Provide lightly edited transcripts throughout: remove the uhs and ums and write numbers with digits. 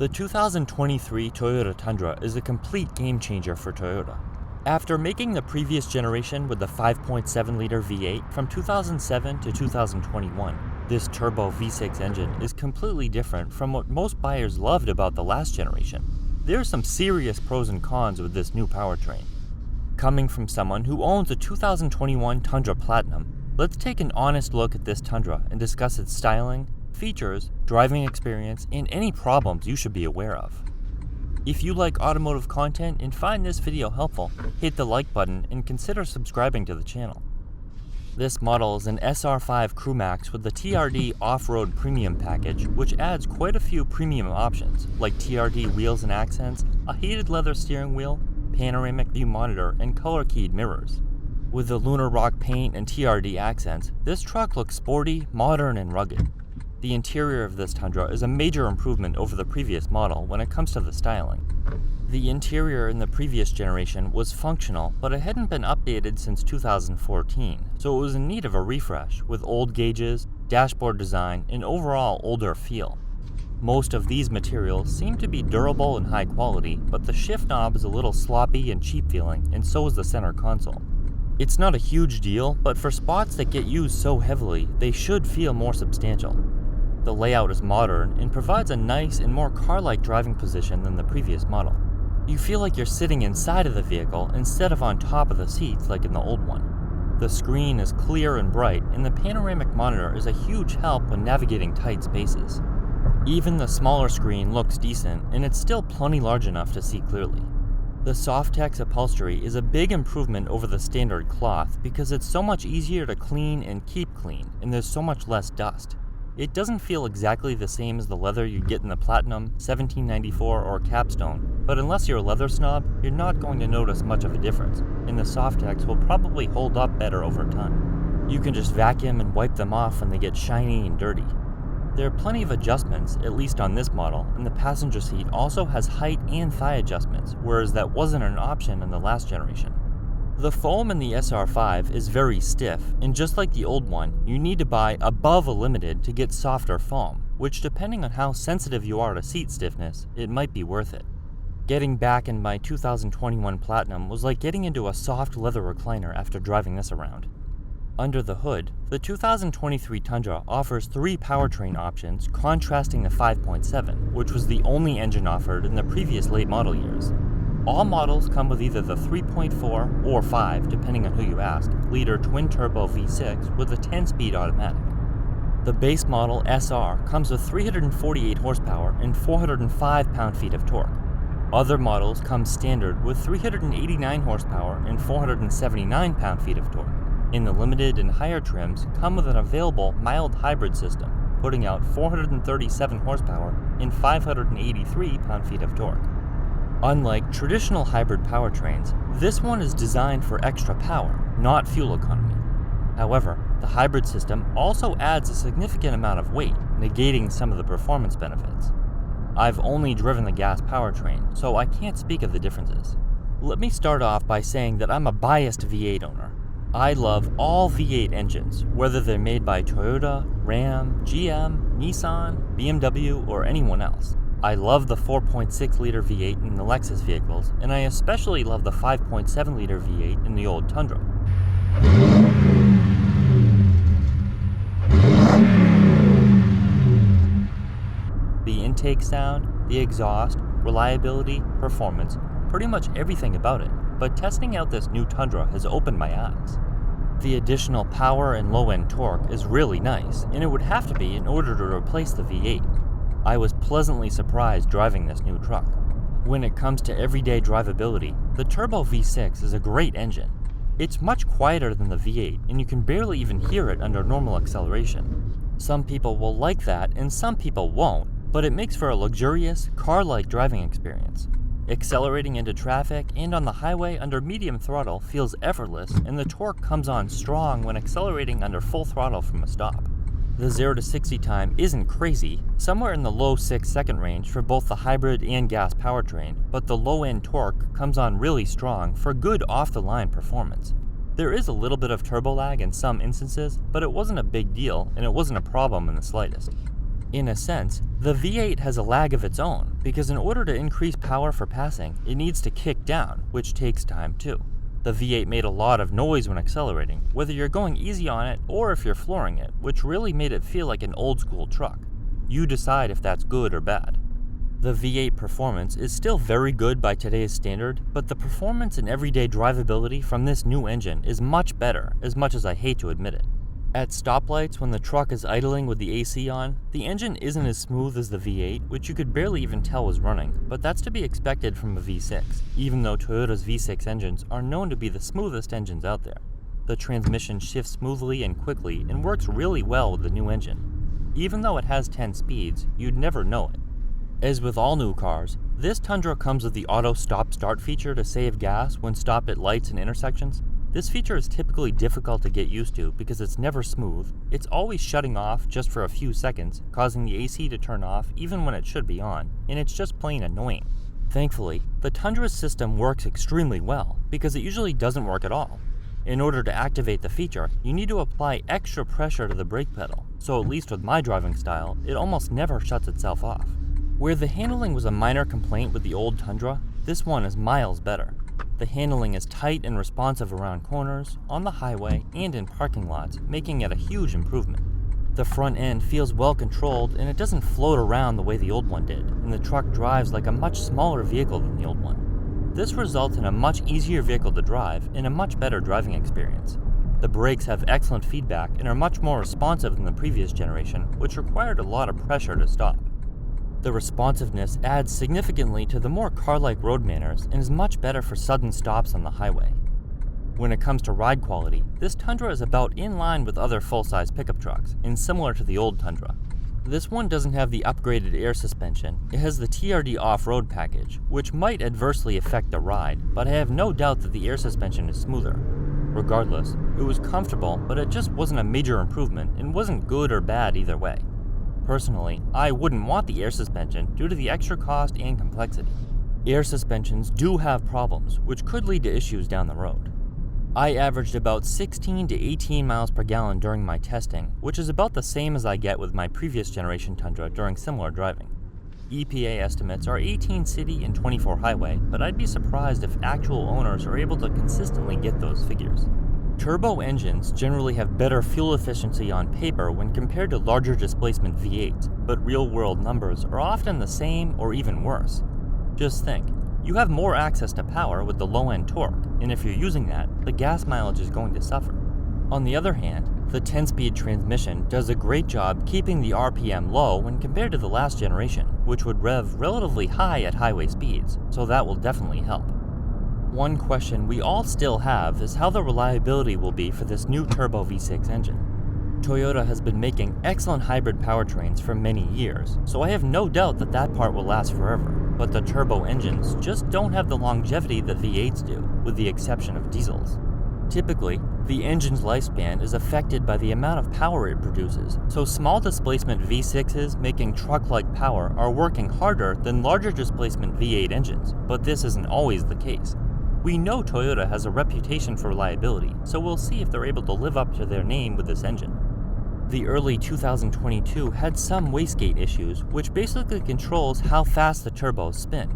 The 2023 Toyota Tundra is a complete game changer for Toyota. After making the previous generation with the 5.7-liter V8 from 2007 to 2021, this turbo V6 engine is completely different from what most buyers loved about the last generation. There are some serious pros and cons with this new powertrain. Coming from someone who owns a 2021 Tundra Platinum, let's take an honest look at this Tundra and discuss its styling, features, driving experience, and any problems you should be aware of. If you like automotive content and find this video helpful, hit the like button and consider subscribing to the channel. This model is an SR5 Crewmax with the TRD Off-Road Premium package, which adds quite a few premium options, like TRD wheels and accents, a heated leather steering wheel, panoramic view monitor, and color-keyed mirrors. With the Lunar Rock paint and TRD accents, this truck looks sporty, modern, and rugged. The interior of this Tundra is a major improvement over the previous model when it comes to the styling. The interior in the previous generation was functional, but it hadn't been updated since 2014, so it was in need of a refresh, with old gauges, dashboard design, and overall older feel. Most of these materials seem to be durable and high quality, but the shift knob is a little sloppy and cheap feeling, and so is the center console. It's not a huge deal, but for spots that get used so heavily, they should feel more substantial. The layout is modern and provides a nice and more car-like driving position than the previous model. You feel like you're sitting inside of the vehicle instead of on top of the seats like in the old one. The screen is clear and bright, and the panoramic monitor is a huge help when navigating tight spaces. Even the smaller screen looks decent, and it's still plenty large enough to see clearly. The Softex upholstery is a big improvement over the standard cloth because it's so much easier to clean and keep clean, and there's so much less dust. It doesn't feel exactly the same as the leather you'd get in the Platinum, 1794, or Capstone, but unless you're a leather snob, you're not going to notice much of a difference, and the Softex will probably hold up better over time. You can just vacuum and wipe them off when they get shiny and dirty. There are plenty of adjustments, at least on this model, and the passenger seat also has height and thigh adjustments, whereas that wasn't an option in the last generation. The foam in the SR5 is very stiff, and just like the old one, you need to buy above a limited to get softer foam, which depending on how sensitive you are to seat stiffness, it might be worth it. Getting back in my 2021 Platinum was like getting into a soft leather recliner after driving this around. Under the hood, the 2023 Tundra offers 3 powertrain options contrasting the 5.7, which was the only engine offered in the previous late model years. All models come with either the 3.4 or 5, depending on who you ask, liter twin-turbo V6 with a 10-speed automatic. The base model SR comes with 348 horsepower and 405 pound-feet of torque. Other models come standard with 389 horsepower and 479 pound-feet of torque. And the limited and higher trims come with an available mild hybrid system, putting out 437 horsepower and 583 pound-feet of torque. Unlike traditional hybrid powertrains, this one is designed for extra power, not fuel economy. However, the hybrid system also adds a significant amount of weight, negating some of the performance benefits. I've only driven the gas powertrain, so I can't speak of the differences. Let me start off by saying that I'm a biased V8 owner. I love all V8 engines, whether they're made by Toyota, Ram, GM, Nissan, BMW, or anyone else. I love the 4.6-liter V8 in the Lexus vehicles, and I especially love the 5.7-liter V8 in the old Tundra. The intake sound, the exhaust, reliability, performance, pretty much everything about it, but testing out this new Tundra has opened my eyes. The additional power and low-end torque is really nice, and it would have to be in order to replace the V8. I was pleasantly surprised driving this new truck. When it comes to everyday drivability, the Turbo V6 is a great engine. It's much quieter than the V8, and you can barely even hear it under normal acceleration. Some people will like that, and some people won't, but it makes for a luxurious, car-like driving experience. Accelerating into traffic and on the highway under medium throttle feels effortless, and the torque comes on strong when accelerating under full throttle from a stop. The 0 to 60 time isn't crazy, somewhere in the low 6-second range for both the hybrid and gas powertrain, but the low-end torque comes on really strong for good off-the-line performance. There is a little bit of turbo lag in some instances, but it wasn't a big deal, and it wasn't a problem in the slightest. In a sense, the V8 has a lag of its own, because in order to increase power for passing, it needs to kick down, which takes time too. The V8 made a lot of noise when accelerating, whether you're going easy on it or if you're flooring it, which really made it feel like an old-school truck. You decide if that's good or bad. The V8 performance is still very good by today's standard, but the performance and everyday drivability from this new engine is much better, as much as I hate to admit it. At stoplights, when the truck is idling with the AC on, the engine isn't as smooth as the V8, which you could barely even tell was running, but that's to be expected from a V6, even though Toyota's V6 engines are known to be the smoothest engines out there. The transmission shifts smoothly and quickly and works really well with the new engine. Even though it has 10 speeds, you'd never know it. As with all new cars, this Tundra comes with the auto stop-start feature to save gas when stopped at lights and intersections. This feature is typically difficult to get used to because it's never smooth, it's always shutting off just for a few seconds, causing the AC to turn off even when it should be on, and it's just plain annoying. Thankfully, the Tundra's system works extremely well because it usually doesn't work at all. In order to activate the feature, you need to apply extra pressure to the brake pedal, so at least with my driving style, it almost never shuts itself off. Where the handling was a minor complaint with the old Tundra, this one is miles better. The handling is tight and responsive around corners, on the highway, and in parking lots, making it a huge improvement. The front end feels well controlled and it doesn't float around the way the old one did, and the truck drives like a much smaller vehicle than the old one. This results in a much easier vehicle to drive and a much better driving experience. The brakes have excellent feedback and are much more responsive than the previous generation, which required a lot of pressure to stop. The responsiveness adds significantly to the more car-like road manners and is much better for sudden stops on the highway. When it comes to ride quality, this Tundra is about in line with other full-size pickup trucks, and similar to the old Tundra. This one doesn't have the upgraded air suspension, it has the TRD off-road package, which might adversely affect the ride, but I have no doubt that the air suspension is smoother. Regardless, it was comfortable, but it just wasn't a major improvement and wasn't good or bad either way. Personally, I wouldn't want the air suspension due to the extra cost and complexity. Air suspensions do have problems, which could lead to issues down the road. I averaged about 16 to 18 miles per gallon during my testing, which is about the same as I get with my previous generation Tundra during similar driving. EPA estimates are 18 city and 24 highway, but I'd be surprised if actual owners are able to consistently get those figures. Turbo engines generally have better fuel efficiency on paper when compared to larger displacement V8s, but real-world numbers are often the same or even worse. Just think, you have more access to power with the low-end torque, and if you're using that, the gas mileage is going to suffer. On the other hand, the 10-speed transmission does a great job keeping the RPM low when compared to the last generation, which would rev relatively high at highway speeds, so that will definitely help. One question we all still have is how the reliability will be for this new turbo V6 engine. Toyota has been making excellent hybrid powertrains for many years, so I have no doubt that that part will last forever, but the turbo engines just don't have the longevity that V8s do, with the exception of diesels. Typically, the engine's lifespan is affected by the amount of power it produces, so small displacement V6s making truck-like power are working harder than larger displacement V8 engines, but this isn't always the case. We know Toyota has a reputation for reliability, so we'll see if they're able to live up to their name with this engine. The early 2022 had some wastegate issues, which basically controls how fast the turbos spin.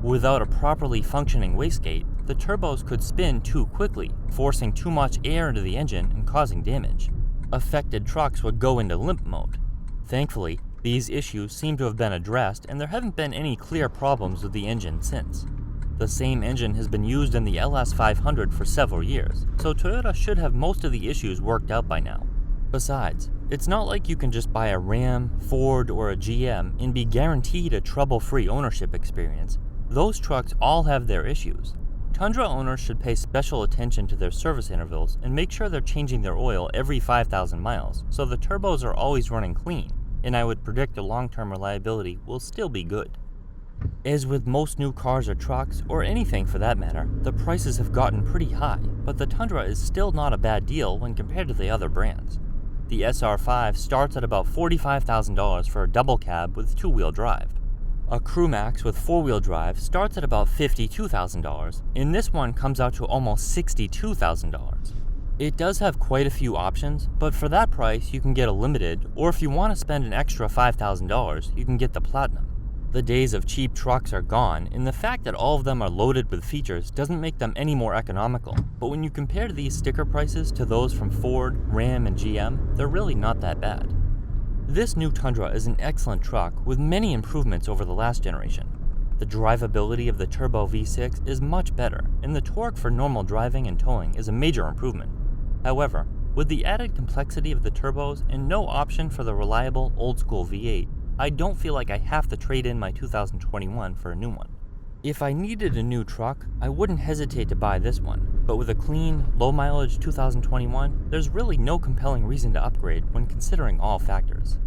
Without a properly functioning wastegate, the turbos could spin too quickly, forcing too much air into the engine and causing damage. Affected trucks would go into limp mode. Thankfully, these issues seem to have been addressed and there haven't been any clear problems with the engine since. The same engine has been used in the LS500 for several years, so Toyota should have most of the issues worked out by now. Besides, it's not like you can just buy a Ram, Ford, or a GM and be guaranteed a trouble-free ownership experience. Those trucks all have their issues. Tundra owners should pay special attention to their service intervals and make sure they're changing their oil every 5,000 miles, so the turbos are always running clean, and I would predict the long-term reliability will still be good. As with most new cars or trucks, or anything for that matter, the prices have gotten pretty high, but the Tundra is still not a bad deal when compared to the other brands. The SR5 starts at about $45,000 for a double cab with two-wheel drive. A Crewmax with four-wheel drive starts at about $52,000, and this one comes out to almost $62,000. It does have quite a few options, but for that price you can get a limited, or if you want to spend an extra $5,000, you can get the Platinum. The days of cheap trucks are gone, and the fact that all of them are loaded with features doesn't make them any more economical. But when you compare these sticker prices to those from Ford, Ram, and GM, they're really not that bad. This new Tundra is an excellent truck with many improvements over the last generation. The drivability of the turbo V6 is much better, and the torque for normal driving and towing is a major improvement. However, with the added complexity of the turbos and no option for the reliable old-school V8, I don't feel like I have to trade in my 2021 for a new one. If I needed a new truck, I wouldn't hesitate to buy this one, but with a clean, low-mileage 2021, there's really no compelling reason to upgrade when considering all factors.